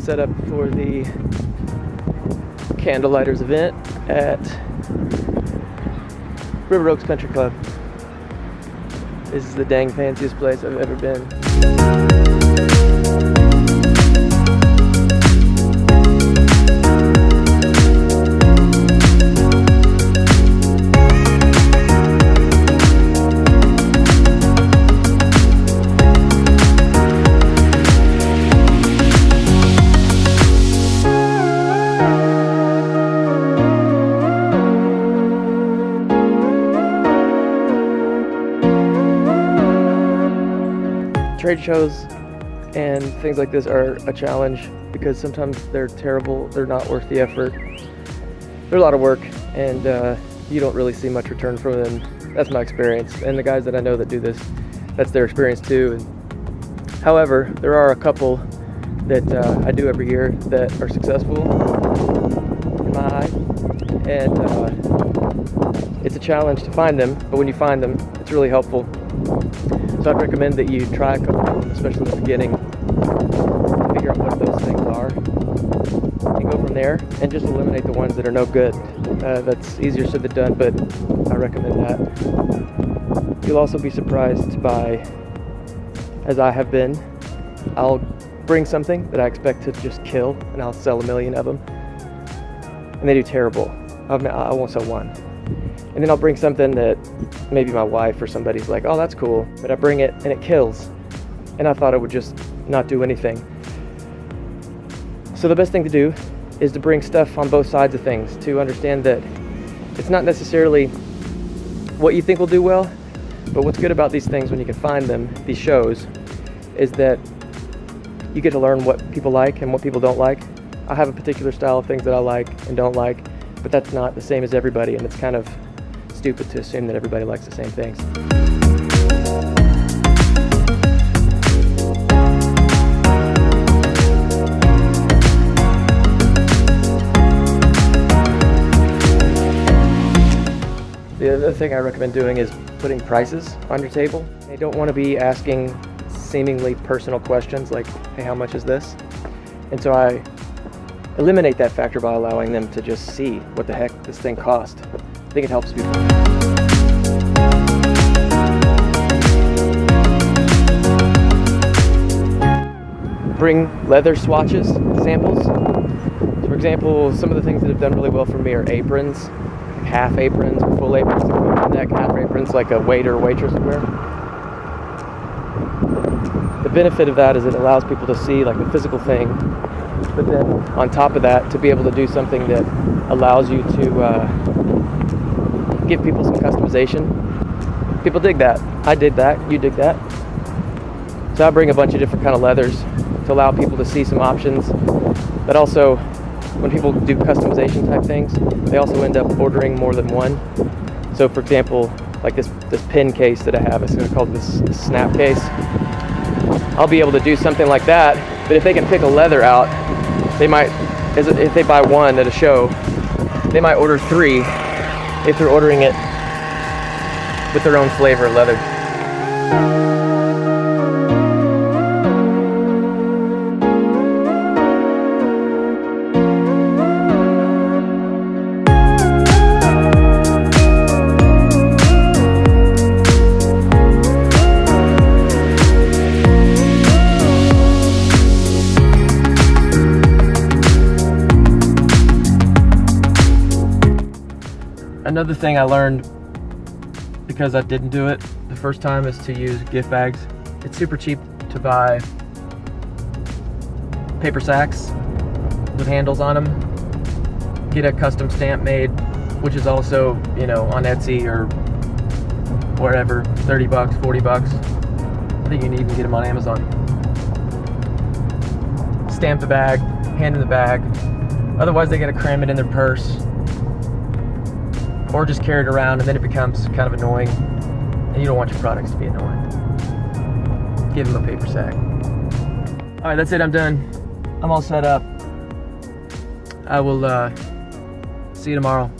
set up for the Candlelighters event at River Oaks Country Club. This is the dang fanciest place I've ever been. Trade shows and things like this are a challenge because sometimes they're terrible, they're not worth the effort. They're a lot of work and you don't really see much return from them. That's my experience, and the guys that I know that do this, that's their experience too. However, there are a couple that I do every year that are successful in my eye, and it's a challenge to find them, but when you find them, it's really helpful. So I'd recommend that you try a couple of them, especially in the beginning, to figure out what those things are, and go from there, and just eliminate the ones that are no good. That's easier said than done, but I recommend that. You'll also be surprised by, as I have been, I'll bring something that I expect to just kill, and I'll sell 1 million of them, and they do terrible. I won't sell one. And then I'll bring something that maybe my wife or somebody's like, oh, that's cool, but I bring it and it kills, and I thought it would just not do anything. So the best thing to do is to bring stuff on both sides of things, to understand that it's not necessarily what you think will do well, but what's good about these things when you can find them, these shows, is that you get to learn what people like and what people don't like. I have a particular style of things that I like and don't like, but that's not the same as everybody, and it's kind of stupid to assume that everybody likes the same things. The other thing I recommend doing is putting prices on your table. You don't want to be asking seemingly personal questions like, hey, how much is this? And so I eliminate that factor by allowing them to just see what the heck this thing cost. I think it helps people. Bring leather swatches, samples. So for example, some of the things that have done really well for me are aprons, half aprons or full aprons, neck half aprons like a waiter or waitress would wear. The benefit of that is it allows people to see like the physical thing, but then on top of that, to be able to do something that allows you to give people some customization. People dig that. I dig that. You dig that. So I bring a bunch of different kind of leathers to allow people to see some options. But also, when people do customization type things, they also end up ordering more than one. So for example, like this pin case that I have, it's called this snap case. I'll be able to do something like that, but if they can pick a leather out, they might, if they buy one at a show, they might order 3 if they're ordering it with their own flavor of leather. Another thing I learned, because I didn't do it the first time, is to use gift bags. It's super cheap to buy paper sacks with handles on them. Get a custom stamp made, which is also, you know, on Etsy or wherever, 30 bucks, 40 bucks. I think you can even get them on Amazon. Stamp the bag, hand in the bag. Otherwise they gotta cram it in their purse, or just carry it around, and then it becomes kind of annoying, and you don't want your products to be annoying. Give them a paper sack. All right, that's it, I'm done. I'm all set up. I will see you tomorrow.